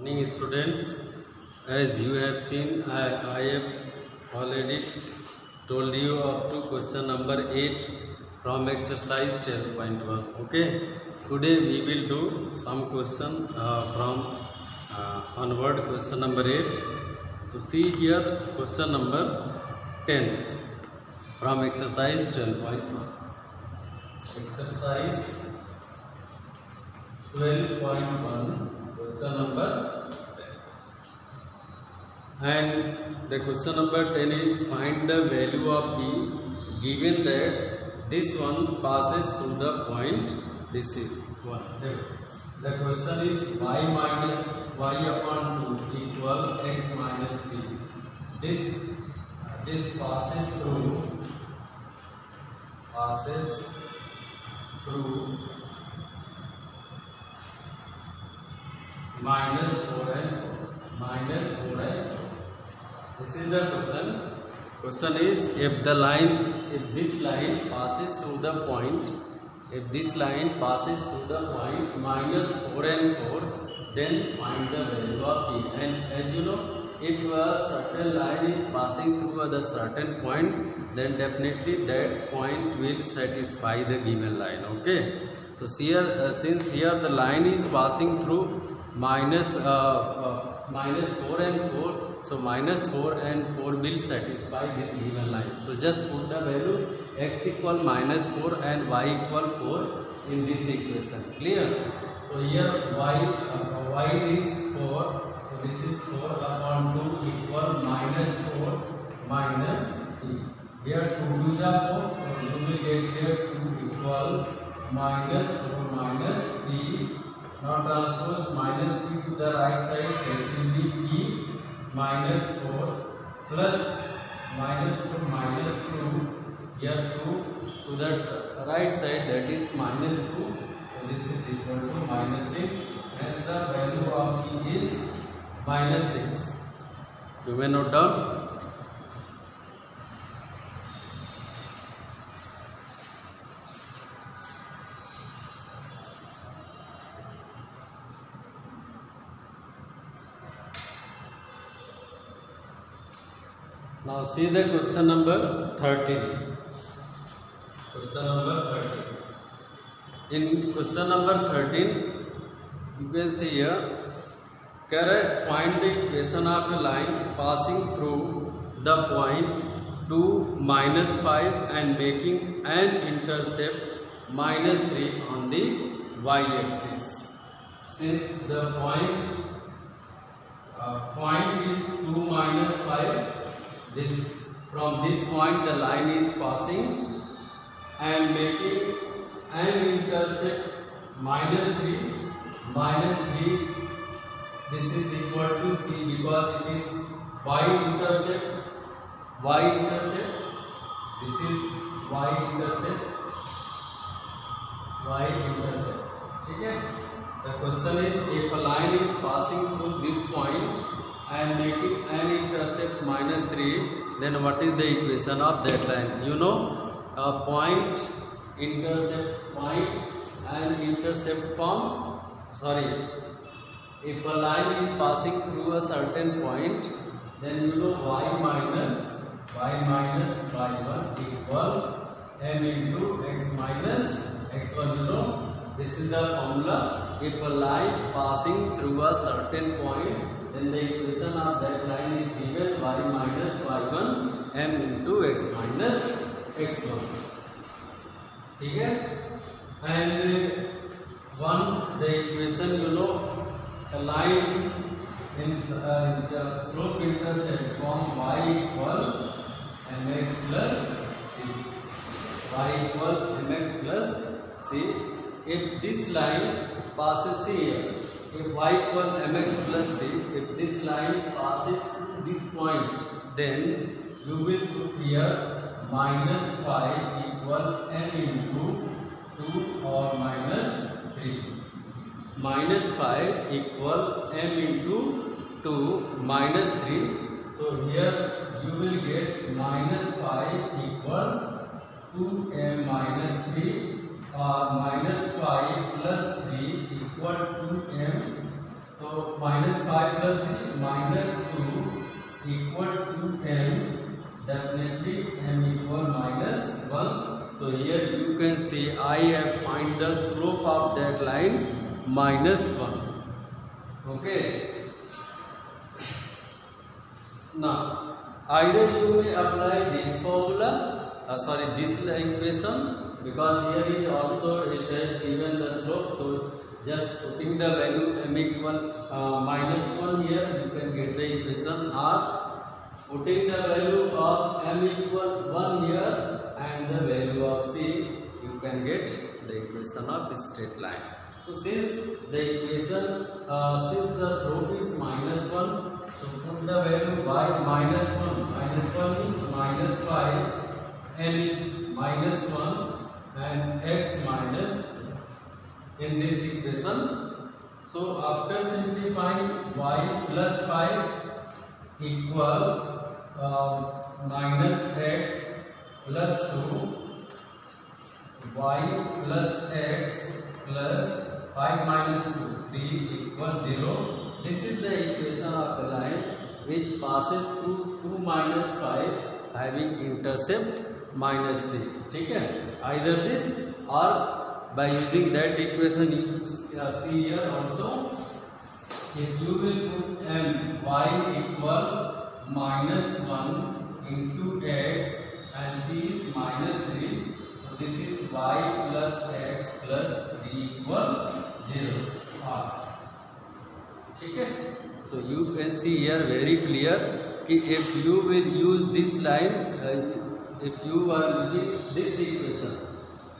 Morning students, as you have seen, I have already told you up to question number 8 from exercise 10.1. Okay, today we will do some question from onward question number 8. To see here question number 10 from exercise 10.1. Exercise 12.1 question number 10. And the question number 10 is find the value of b given that this one passes through the point. This is 1. The question is y minus y upon 2 equal x minus b. This passes through minus 4 and 4. This is the question. Question is if this line passes through the point, minus 4 and 4, then find the value of p. And as you know, if a certain line is passing through a certain point, then definitely that point will satisfy the given line. Okay, so here since here the line is passing through minus 4 and 4, so minus 4 and 4 will satisfy this given line. So just put the value x equal minus 4 and y equal 4 in this equation. Clear? So here y is 4, so this is 4 upon 2 equal minus 4 minus 3. Here 2 2s are 4, so you will get here 2 equal minus 4 minus 3. Now transpose minus p to the right side, that will be p minus 4 plus minus 4 minus 2. Here 2 to the right side, that is minus 2. So this is equal to minus 6. Hence the value of p is minus 6. You may note down. Now see the question number 13. Question number 13. In question number 13, you can see here, find the equation of a line passing through the point 2 minus 5 and making an intercept minus 3 on the y-axis. Since the point is 2 minus 5, from this point the line is passing and making an intercept minus 3. This is equal to c because it is y intercept. This is y intercept. Okay. The question is if a line is passing through this point and making an intercept minus 3, then what is the equation of that line? You know, a point, intercept form. If a line is passing through a certain point, then you know y minus y1 equal m into x minus x1. You know, this is the formula. If a line passing through a certain point, then the equation of that line is given y minus y1 m into x minus x1. Okay? And the equation, you know, a line in slope intercept form y equal mx plus c. Y equal mx plus c. If this line passes here, if y equal mx plus c, if this line passes through this point, then you will put here minus 5 equal m into 2 or minus 3. Minus 5 equal m into 2 minus 3. So here you will get minus 5 equal 2m minus 3 or minus 5 plus 3 equal to m So minus 5 plus 3 minus 2 equal to m. Definitely m equal minus 1. So here you can see I have find the slope of that line minus 1. Okay. Now either you may apply this formula, this equation, because here is also it has given the slope. So just putting the value m equal minus 1 here, you can get the equation, or putting the value of m equal 1 here and the value of c, you can get the equation of straight line. So since the equation, since the slope is minus 1, so put the value y minus 1. Minus 1 means minus 5, m is minus 1 and x minus in this equation. So after simplifying, y plus 5 equal minus x plus 2, y plus x plus 5 minus 2, 3 equal 0. This is the equation of the line which passes through 2 minus 5 having intercept minus c. ठीक है, either this or by using that equation you see here also, if you will put m y equal minus 1 into x and c is minus 3, so this is y plus x plus 3 equal 0 r. ठीक है, so you can see here very clear कि if you will use this line, if you are using this equation,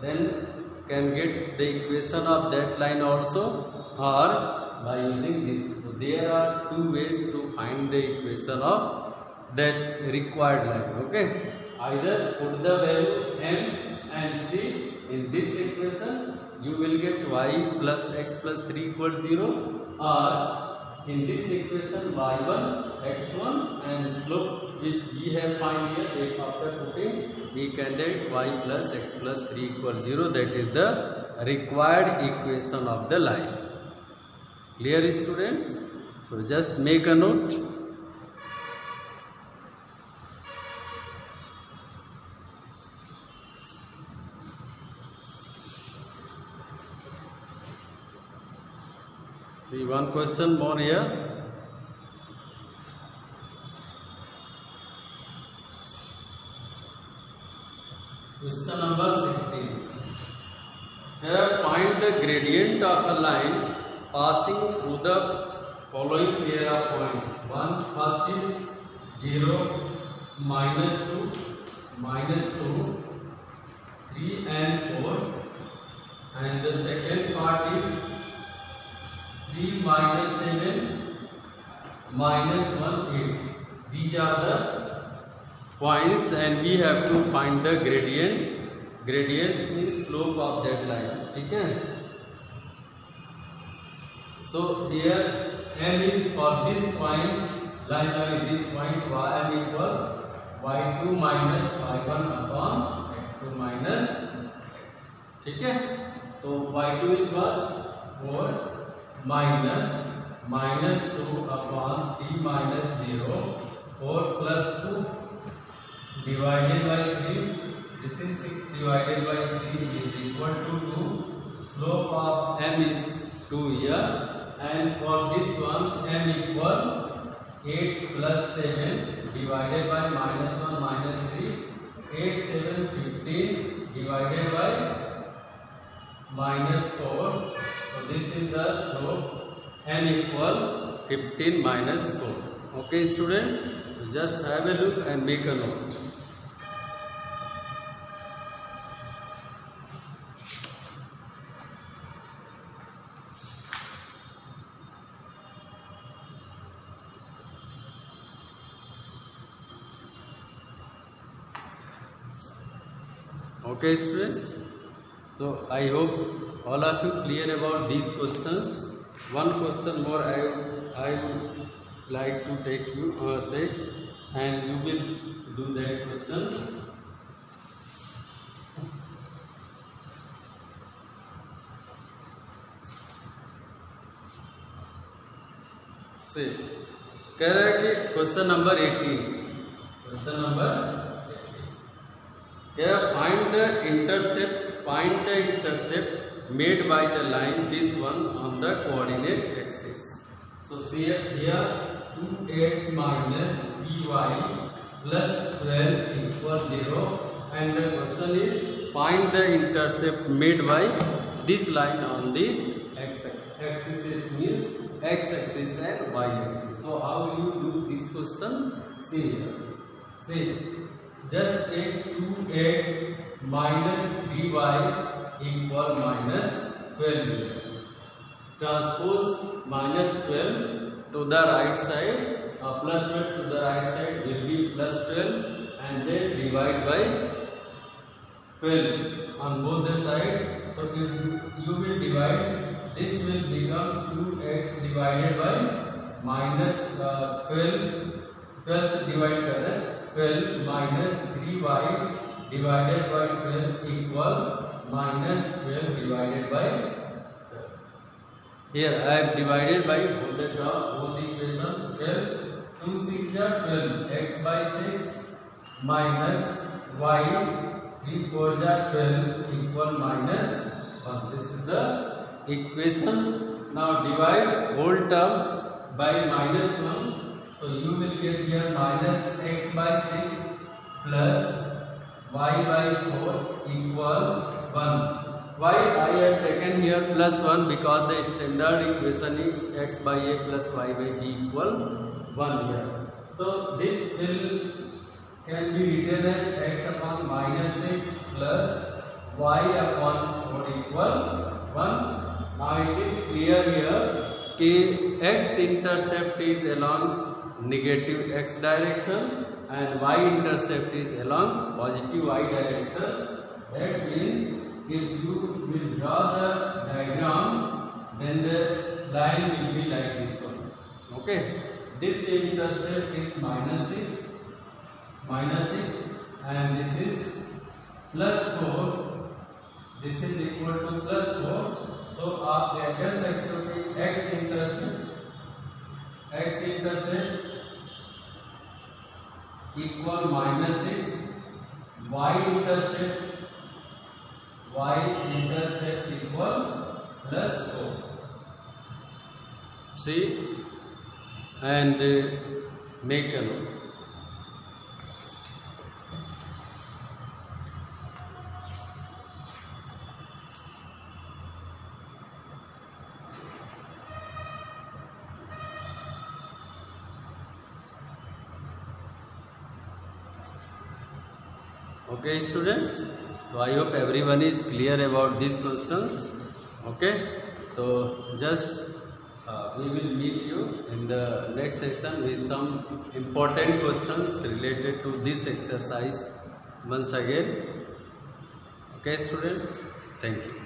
then can get the equation of that line also, or by using this. So there are two ways to find the equation of that required line. Okay, either put the value m and c in this equation, you will get y plus x plus 3 equals 0, or in this equation y1 x1 and slope which we have find here, if after putting we can get y plus x plus 3 equals 0. That is the required equation of the line. Clear, students? So just make a note. See one question more here. Question number 16. Here find the gradient of a line passing through the following pair of points. First is 0, minus 2, minus 2, 3 and 4, and the second part is 3 minus 7 minus 1 8. These are the points and we have to find the gradients. Gradients means slope of that line. ठीक है? So here m is for this point, line by this point, y equal y2 minus y1 upon x2 minus x. ठीक है? तो y2 is what? 4 minus 2 upon 3 minus 0, 4 plus 2 divided by 3, this is 6 divided by 3 is equal to 2. Slope of m is 2 here, and for this one m equal 8 plus 7 divided by minus 1 minus 3, 8 7 15 divided by minus 4. So this is the slope m equal 15 minus 4. Okay, students, so just have a look and make a note. Okay, students, so I hope all of you clear about these questions. One question more I would like to take, and you will do that question. से कह रहा है कि question number 18, question number कह रहा find the intercept made by the line this one on the coordinate axis. So see here 2x minus 3y plus 12 equal 0, and the question is find the intercept made by this line on the x-axis, means x-axis and y-axis. So how will you do this question? See here. See, just take 2x minus 3y equal minus 12. Transpose minus 12 to the right side, plus 12 to the right side will be plus 12, and then divide by 12 on both the side. So you will divide, this will become 2x divided by minus 12, 12 से divide कर रहे हैं, 12 minus 3y divided by 12 equal minus 12 divided by 12. Here I have divided by both the term, both the equation. 12, 2 6 are 12, x by 6 minus y 3 4 are 12 equal minus 1. This is the equation. Now divide whole term by minus 1. So you will get here minus x by 6 plus y by 4 equal 1. Why I have taken here plus 1? Because the standard equation is x by a plus y by b equal 1 here. So this can be written as x upon minus 6 plus y upon 4 equal 1. Now it is clear here that x intercept is along negative x direction and y intercept is along positive y direction. That means if you will draw the diagram, then the line will be like this one. Okay, this intercept is minus 6, and this is plus 4. This is equal to plus 4. So आप कह सकते हो कि x intercept equal minus 6, y intercept equal plus 4. See and make a note. Okay students, so I hope everyone is clear about these questions. Okay, so just we will meet you in the next section with some important questions related to this exercise once again. Okay students, thank you.